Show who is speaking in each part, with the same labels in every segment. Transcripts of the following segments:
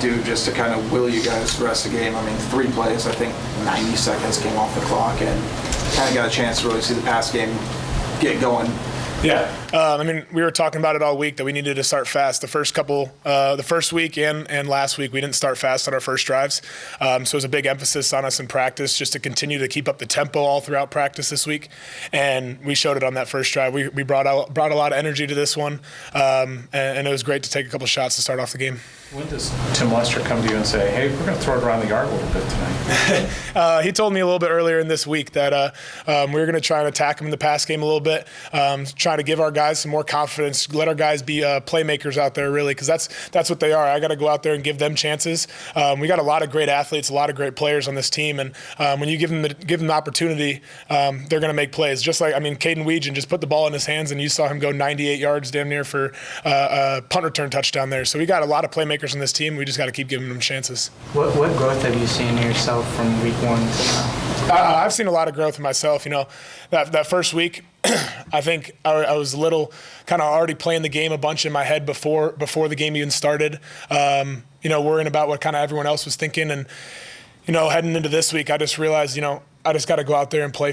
Speaker 1: do just to kind of will you guys the rest of the game? I mean, 3 plays, I think 90 seconds came off the clock, and kind of got a chance to really see the pass game get going.
Speaker 2: Yeah, I mean, we were talking about it all week that we needed to start fast. The first week and last week, we didn't start fast on our first drives. So it was a big emphasis on us in practice just to continue to keep up the tempo all throughout practice this week. And we showed it on that first drive. We brought a lot of energy to this one, and it was great to take a couple shots to start off the game.
Speaker 3: When does Tim Lester come to you and say, hey, we're going to throw it around the yard a little bit tonight?
Speaker 2: He told me a little bit earlier in this week that we were going to try and attack him in the pass game a little bit, try to give our guys some more confidence, let our guys be playmakers out there, really, because that's what they are. I got to go out there and give them chances. We got a lot of great athletes, a lot of great players on this team, and when you give them the opportunity, they're going to make plays. Just like, I mean, Kaden Wetjen just put the ball in his hands, and you saw him go 98 yards damn near for a punt return touchdown there. So we got a lot of playmakers on this team. We just got to keep giving them chances.
Speaker 4: What growth have you seen in yourself from week 1 to now?
Speaker 2: I've seen a lot of growth in myself. You know, that first week, I think I was a little kind of already playing the game a bunch in my head before the game even started. You know, worrying about what kind of everyone else was thinking, and you know, heading into this week, I just realized, you know, I just got to go out there and play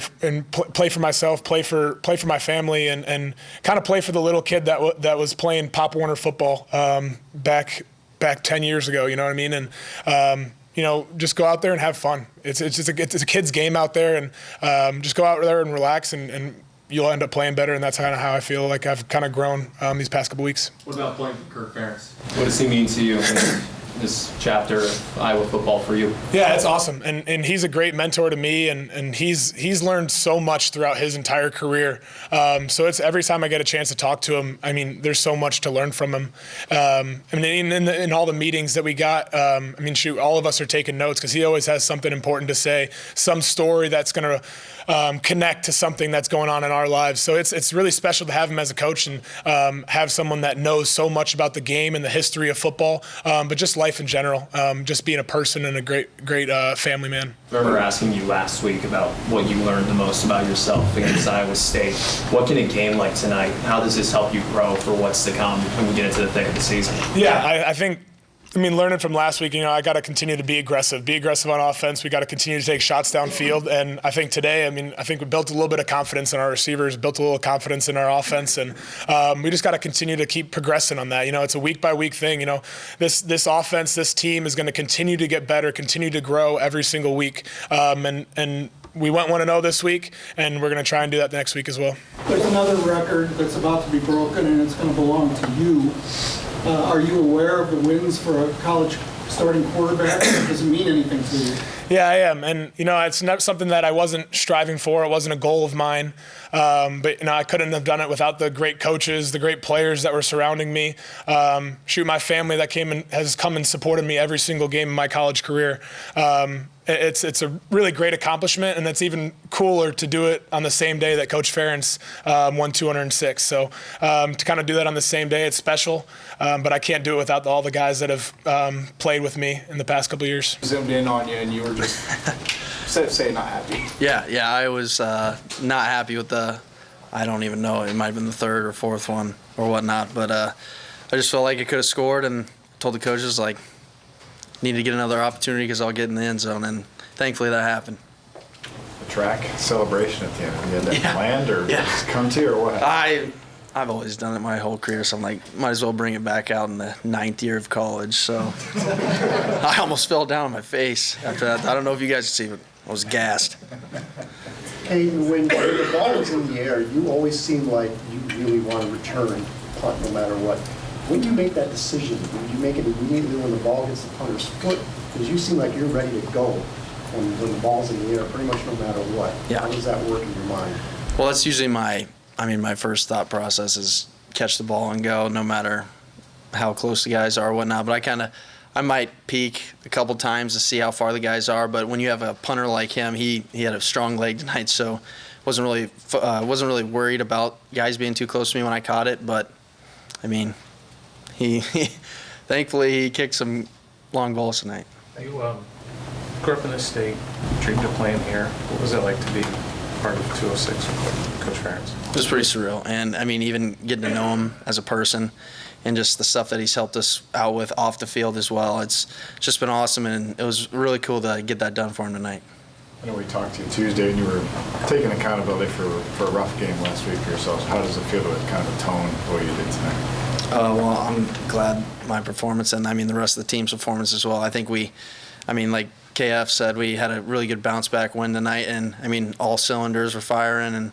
Speaker 2: for myself, play for my family, and kind of play for the little kid that was playing Pop Warner football back 10 years ago. You know what I mean? And you know, just go out there and have fun. It's a kid's game out there, and just go out there and relax, and you'll end up playing better. And that's kind of how I feel like I've kind of grown these past couple weeks.
Speaker 5: What about playing for Kirk Ferentz? What does he mean to you in this chapter of Iowa football for you?
Speaker 2: Yeah, it's awesome, and he's a great mentor to me, and he's learned so much throughout his entire career. So it's every time I get a chance to talk to him, I mean, there's so much to learn from him. I mean, in all the meetings that we got, I mean, shoot, all of us are taking notes because he always has something important to say, some story that's going to connect to something that's going on in our lives. So it's really special to have him as a coach and have someone that knows so much about the game and the history of football, but just life in general, just being a person and a great family man.
Speaker 5: I remember asking you last week about what you learned the most about yourself against Iowa State. What can a game like tonight, how does this help you grow for what's to come when you get into the thick of the season?
Speaker 2: Yeah, I mean, learning from last week, you know, I got to continue to be aggressive on offense. We got to continue to take shots downfield. And I think today, I think we built a little bit of confidence in our receivers, built a little confidence in our offense. And we just got to continue to keep progressing on that. You know, it's a week-by-week thing. You know, this offense, this team is going to continue to get better, continue to grow every single week. And we went 1-0 this week, and we're going to try and do that next week as well.
Speaker 6: There's another record that's about to be broken, and it's going to belong to you. Are you aware of the wins for a college starting quarterback? Does it mean anything to you?
Speaker 2: Yeah, I am. And, you know, it's not something that I wasn't striving for. It wasn't a goal of mine. But, you know, I couldn't have done it without the great coaches, the great players that were surrounding me. My family that has come and supported me every single game in my college career. It's a really great accomplishment, and it's even cooler to do it on the same day that Coach Ferentz won 206. So to kind of do that on the same day, it's special. But I can't do it without all the guys that have played with me in the past couple of years.
Speaker 1: Zoomed in on you, and you were just say not happy.
Speaker 7: Yeah, I was not happy with I don't even know, it might have been the third or fourth one or whatnot. But I just felt like I could have scored, and told the coaches, like, need to get another opportunity because I'll get in the end zone, and thankfully that happened.
Speaker 8: The track celebration at the end, you had that planned or just come to, or what?
Speaker 7: I've always done it my whole career, so I'm like, might as well bring it back out in the 9th year of college. So I almost fell down on my face after that. I don't know if you guys can see, but I was gassed.
Speaker 9: Kaden, when the ball is in the air, you always seem like you really want to return punt no matter what. When do you make that decision? Do you make it immediately when the ball hits the punter's foot? Because you seem like you're ready to go when the ball's in the air, pretty much no matter what.
Speaker 7: Yeah.
Speaker 9: How does that work in your mind?
Speaker 7: Well, that's usually my first thought process is catch the ball and go, no matter how close the guys are or whatnot. But I might peek a couple times to see how far the guys are. But when you have a punter like him, he had a strong leg tonight, so wasn't really worried about guys being too close to me when I caught it. But I mean, he thankfully he kicked some long balls tonight.
Speaker 3: You grew up in this state, dreamed of playing here. What was it like to be part of 206 with Coach Ferentz?
Speaker 7: It was pretty surreal, and I mean, even getting to know him as a person, and just the stuff that he's helped us out with off the field as well. It's just been awesome, and it was really cool to get that done for him tonight.
Speaker 8: I know we talked to you Tuesday, and you were taking accountability for a rough game last week for yourselves. How does it feel to kind of atone what you did tonight?
Speaker 7: Well, I'm glad my performance, and I mean the rest of the team's performance as well. I think like KF said, we had a really good bounce back win tonight, and I mean all cylinders were firing, and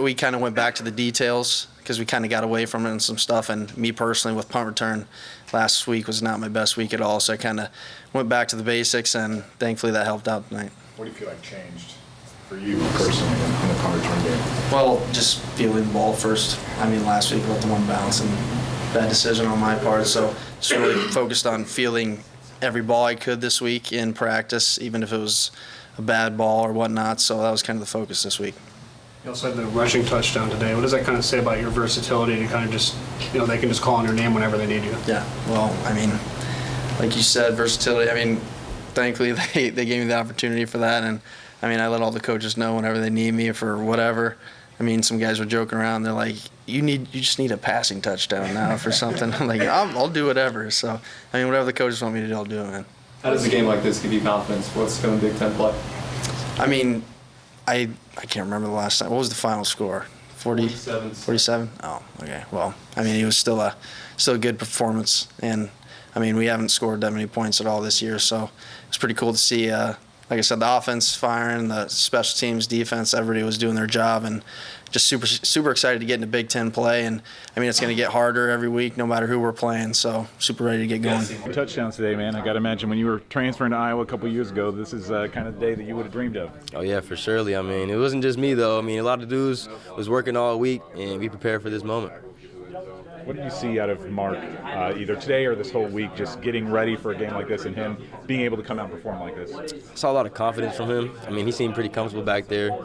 Speaker 7: we kind of went back to the details because we kind of got away from it and some stuff. And me personally, with punt return, last week was not my best week at all. So I kind of went back to the basics, and thankfully that helped out tonight.
Speaker 8: What do you feel like changed for you personally in the punt return game?
Speaker 7: Well, just feeling the ball first. I mean, last week let the one bounce, and bad decision on my part. So just really focused on feeling every ball I could this week in practice, even if it was a bad ball or whatnot. So that was kind of the focus this week.
Speaker 10: You also had the rushing touchdown today. What does that kind of say about your versatility to kind of just, they can just call on your name whenever they need you?
Speaker 7: Yeah, well, I mean, like you said, versatility. I mean, thankfully they gave me the opportunity for that. And, I mean, I let all the coaches know whenever they need me for whatever. I mean, some guys were joking around. They're like, you just need a passing touchdown now for something. I'm like, I'll do whatever. So, I mean, whatever the coaches want me to do, I'll do it, man.
Speaker 5: How does a game like this give you confidence? What's going to Big Ten play?
Speaker 7: I mean, I can't remember the last time. What was the final score? 47? Oh, okay. Well, I mean, it was still a good performance. And, I mean, we haven't scored that many points at all this year. So it's pretty cool to see, like I said, the offense firing, the special teams, defense, everybody was doing their job. And just super excited to get into Big Ten play. And, I mean, it's going to get harder every week no matter who we're playing. So super ready to get going.
Speaker 11: Touchdowns today, man. I got to imagine when you were transferring to Iowa a couple years ago, this is kind of the day that you would have dreamed of.
Speaker 12: Oh, yeah, for surely. I mean, it wasn't just me, though. I mean, a lot of dudes was working all week, and we prepared for this moment.
Speaker 11: What did you see out of Mark, either today or this whole week, just getting ready for a game like this and him being able to come out and perform like this?
Speaker 12: I saw a lot of confidence from him. I mean, he seemed pretty comfortable back there.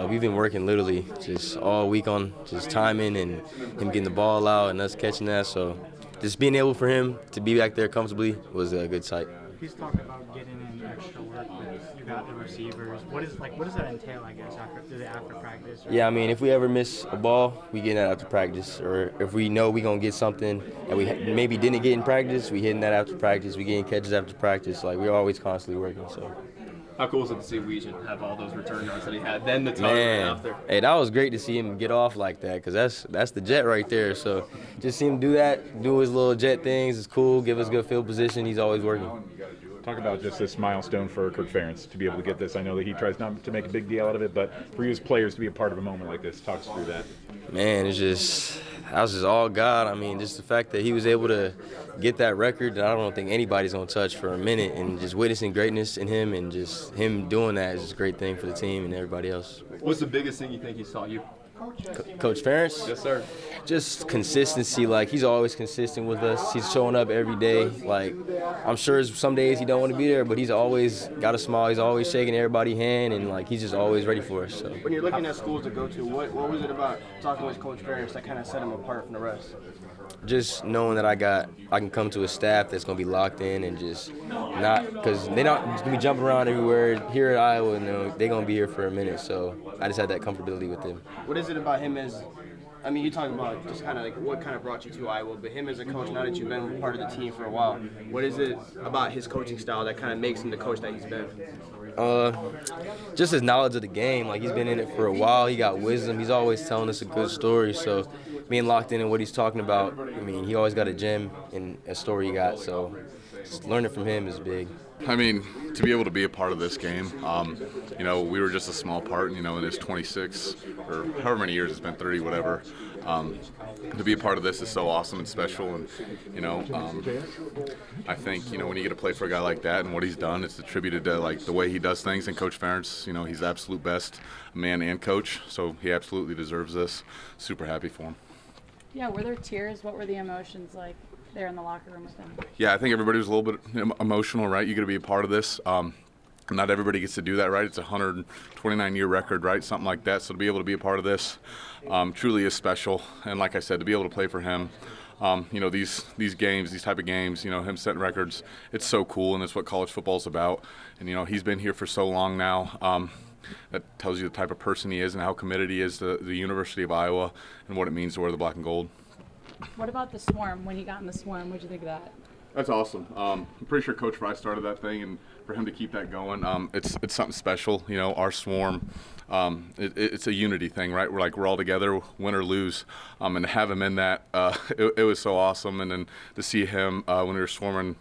Speaker 12: We've been working literally just all week on just timing and him getting the ball out and us catching that. So just being able for him to be back there comfortably was a good sight.
Speaker 4: He's talking about getting in extra work with you got the receivers. What does that entail, I guess, after practice?
Speaker 12: Yeah, I mean, if we ever miss a ball, we get that after practice. Or if we know we're going to get something that we maybe didn't get in practice, we hitting that after practice. We getting catches after practice. Like, we're always constantly working, so.
Speaker 5: How cool is it to see Wetjen have all those return yards that he had, then the target after?
Speaker 12: Hey, that was great to see him get off like that, because that's the jet right there. So just see him do that, do his little jet things. It's cool, give us good field position. He's always working.
Speaker 11: Talk about just this milestone for Kirk Ferentz to be able to get this. I know that he tries not to make a big deal out of it, but for you as players to be a part of a moment like this, talk us through that.
Speaker 12: Man, that was just all God. I mean, just the fact that he was able to get that record that I don't think anybody's going to touch for a minute, and just witnessing greatness in him and just him doing that is just a great thing for the team and everybody else.
Speaker 5: What's the biggest thing you think he saw you?
Speaker 12: Coach Ferentz?
Speaker 5: Yes, sir.
Speaker 12: Just consistency. Like, he's always consistent with us. He's showing up every day. Like, I'm sure some days he don't want to be there, but he's always got a smile. He's always shaking everybody's hand, and, like, he's just always ready for us. So.
Speaker 13: When you're looking at schools to go to, what was it about talking with Coach Ferentz that kind of set him apart from the rest?
Speaker 12: Just knowing that I can come to a staff that's going to be locked in and just not, because they're not going to be jumping around everywhere here at Iowa, and they're going to be here for a minute. So I just had that comfortability with them.
Speaker 13: What is it about him I mean, you talk about just kind of like what kind of brought you to Iowa, but him as a coach, now that you've been part of the team for a while, what is it about his coaching style that kind of makes him the coach that he's been?
Speaker 12: Just his knowledge of the game. Like, he's been in it for a while. He got wisdom. He's always telling us a good story. So being locked in what he's talking about, I mean, he always got a gem in a story he got. So just learning from him is big.
Speaker 14: I mean, to be able to be a part of this game, we were just a small part, in his 26 or however many years it's been, 30, whatever. To be a part of this is so awesome and special, and I think when you get to play for a guy like that and what he's done, it's attributed to like the way he does things. And Coach Ferentz, he's the absolute best man and coach, so he absolutely deserves this. Super happy for him.
Speaker 15: Yeah, were there tears? What were the emotions like there in the locker room with him?
Speaker 14: Yeah, I think everybody was a little bit emotional, right? You got to be a part of this. Not everybody gets to do that, right? It's a 129-year record, right? Something like that. So to be able to be a part of this truly is special. And like I said, to be able to play for him, these games, these type of games, him setting records, it's so cool, and it's what college football is about. And, he's been here for so long now. That tells you the type of person he is and how committed he is to the University of Iowa and what it means to wear the black and gold.
Speaker 15: What about the swarm? When he got in the swarm, what'd you think of that?
Speaker 14: That's awesome. I'm pretty sure Coach Fry started that thing, and for him to keep that going, it's something special. You know, our swarm, it's a unity thing, right? We're all together, win or lose, and to have him in that, it was so awesome. And then to see him when we were swarming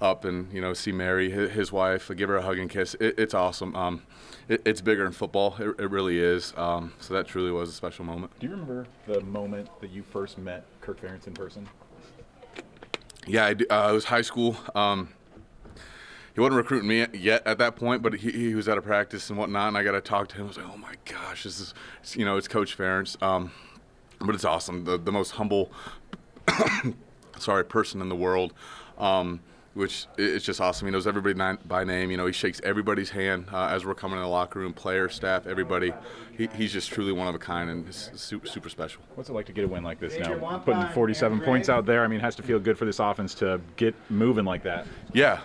Speaker 14: up, and see Mary, his wife, give her a hug and kiss. It's awesome. It's bigger in football. It really is. So that truly was a special moment.
Speaker 11: Do you remember the moment that you first met Kirk Ferentz in person?
Speaker 14: Yeah, I do. It was high school. He wasn't recruiting me yet at that point, but he was at a practice and whatnot, and I got to talk to him. I was like, oh my gosh, this is, it's Coach Ferentz. But it's awesome. The most humble, person in the world. Which it's just awesome. He knows everybody by name. He shakes everybody's hand as we're coming in the locker room, players, staff, everybody. He's just truly one of a kind, and it's super special.
Speaker 11: What's it like to get a win like this now? Putting 47 points out there, it has to feel good for this offense to get moving like that.
Speaker 14: Yeah,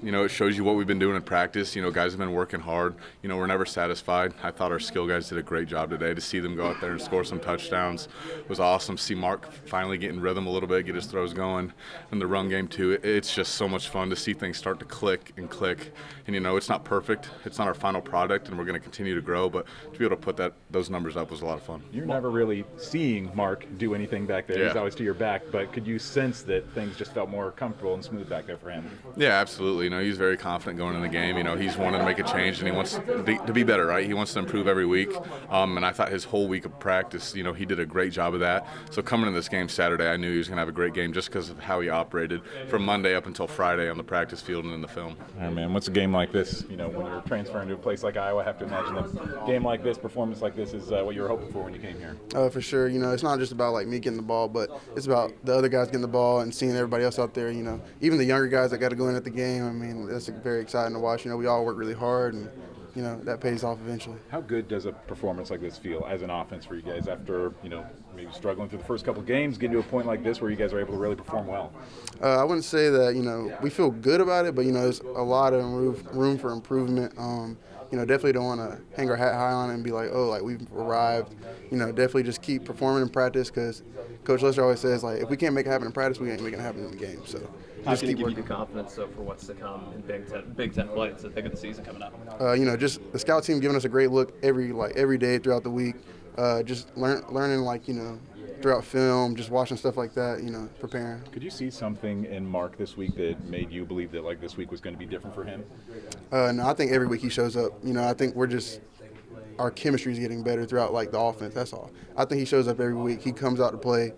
Speaker 14: it shows you what we've been doing in practice. Guys have been working hard. We're never satisfied. I thought our skill guys did a great job today. To see them go out there and score some touchdowns was awesome. See Mark finally getting rhythm a little bit, get his throws going, and the run game too. It's just so much fun to see things start to click. And it's not perfect. It's not our final product, and we're going to continue to grow. But to be able to put those numbers up was a lot of fun.
Speaker 11: You're never really seeing Mark do anything back there. Yeah. He's always to your back. But could you sense that things just felt more comfortable and smooth back there for him?
Speaker 14: Yeah, absolutely. He's very confident going in the game. He's wanting to make a change, and he wants to be better, right? He wants to improve every week. And I thought his whole week of practice, he did a great job of that. So coming in this game Saturday, I knew he was going to have a great game just because of how he operated from Monday up until Friday on the practice field and in the film.
Speaker 11: Oh, man, what's a game like this? When you're transferring to a place like Iowa, I have to imagine a game like this, performance like this is what you were hoping for when you came here.
Speaker 16: For sure. It's not just about me getting the ball, but it's about the other guys getting the ball and seeing everybody else out there. Even the younger guys that got to go in at the game. That's very exciting to watch. We all work really hard, and that pays off eventually.
Speaker 11: How good does a performance like this feel as an offense for you guys after maybe struggling through the first couple games, getting to a point like this where you guys are able to really perform well?
Speaker 16: I wouldn't say that we feel good about it, but there's a lot of room for improvement. Definitely don't want to hang our hat high on it and be like, we've arrived. Definitely just keep performing in practice, because Coach Lester always says, if we can't make it happen in practice, we ain't making it happen in the game. So
Speaker 5: how can it give you the confidence for what's to come in Big Ten play? It's the thick of the season coming up.
Speaker 16: Just the scout team giving us a great look every day throughout the week. Just learning throughout film, just watching stuff like that, preparing.
Speaker 11: Could you see something in Mark this week that made you believe that this week was going to be different for him?
Speaker 16: No, I think every week he shows up. I think our chemistry is getting better throughout the offense. That's all. I think he shows up every week. He comes out to play.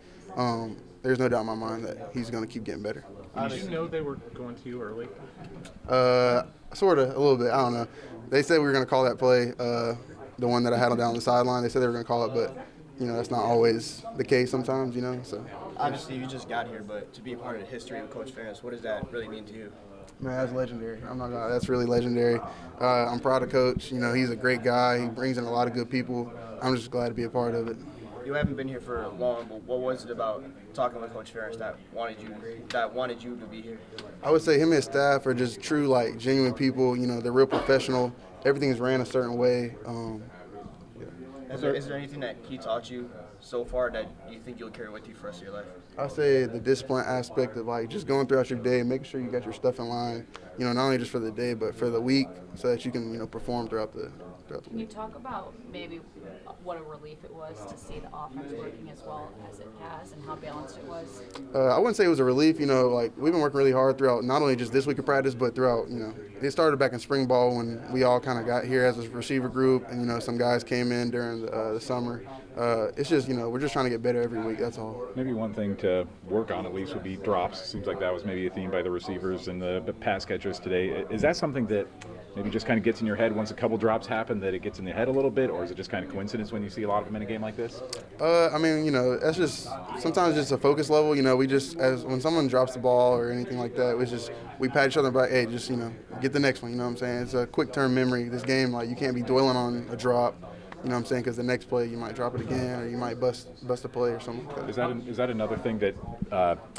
Speaker 16: There's no doubt in my mind that he's going to keep getting better.
Speaker 3: Did you know they were going to you early?
Speaker 16: Sort of, a little bit. I don't know. They said we were going to call that play, the one that I had on down the sideline. They said they were going to call it, but that's not always the case sometimes. So.
Speaker 13: Obviously, you just got here, but to be a part of the history of Coach Ferentz, what does that really mean to you?
Speaker 16: Man, that's legendary. I'm not gonna. That's really legendary. I'm proud of Coach. He's a great guy. He brings in a lot of good people. I'm just glad to be a part of it.
Speaker 13: You haven't been here for long, but what was it about talking with Coach Ferentz that wanted you to be here? I
Speaker 16: would say him and his staff are just true, genuine people. They're real professional. Everything's ran a certain way.
Speaker 13: Is there anything that he taught you so far that you think you'll carry with you for the rest of your life?
Speaker 16: I'd say the discipline aspect of just going throughout your day, making sure you got your stuff in line, not only just for the day, but for the week, so that you can, perform throughout the week.
Speaker 15: Can you talk about maybe what a relief it was to see the offense working as well as it has, and how balanced it was?
Speaker 16: I wouldn't say it was a relief. We've been working really hard throughout not only just this week of practice, but throughout, it started back in spring ball when we all kind of got here as a receiver group, and, some guys came in during the summer. It's just, we're just trying to get better every week, that's all.
Speaker 11: Maybe one thing to work on at least would be drops. It seems like that was maybe a theme by the receivers and the pass catchers today. Is that something that maybe just kind of gets in your head once a couple drops happen, that it gets in your head a little bit, or is it just kind of coincidence when you see a lot of them in a game like this?
Speaker 16: That's just sometimes just a focus level. We just, when someone drops the ball or anything like that, it's just we pat each other back, hey, just, get the next one, you know what I'm saying? It's a quick-term memory. This game, you can't be dwelling on a drop. You know what I'm saying? Because the next play you might drop it again, or you might bust a play or something like that.
Speaker 11: Is that another thing that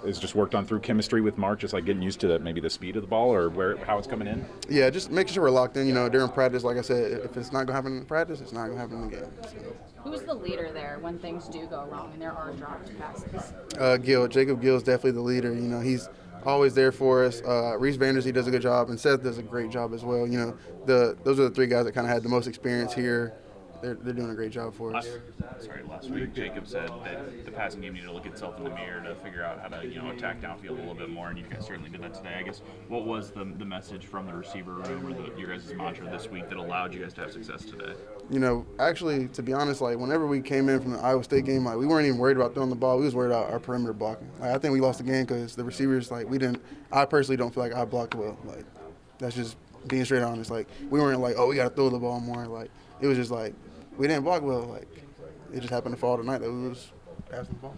Speaker 11: is just worked on through chemistry with Mark, just getting used to maybe the speed of the ball or how it's coming in?
Speaker 16: Yeah, just making sure we're locked in. During practice, like I said, if it's not gonna happen in practice, it's not gonna happen in the game. So.
Speaker 15: Who's the leader there when things do go wrong and there are dropped passes?
Speaker 16: Jacob Gill's definitely the leader. You know, he's always there for us. Reese Vandersee does a good job, and Seth does a great job as well. You know, those are the three guys that kind of had the most experience here. They're doing a great job for us.
Speaker 17: Last week Jacob said that the passing game needed to look itself in the mirror to figure out how to, attack downfield a little bit more, and you guys certainly did that today. I guess, what was the message from the receiver room or your guys' mantra this week that allowed you guys to have success today?
Speaker 16: You know, actually, to be honest, like, whenever we came in from the Iowa State game, like, we weren't even worried about throwing the ball. We was worried about our perimeter blocking. Like, I think we lost the game because the receivers, like, I personally don't feel like I blocked well. Like, that's just being straight honest. Like, we weren't like, oh, we got to throw the ball more. Like, it was just like, we didn't block well. Like, it just happened to fall tonight that we was passing the ball.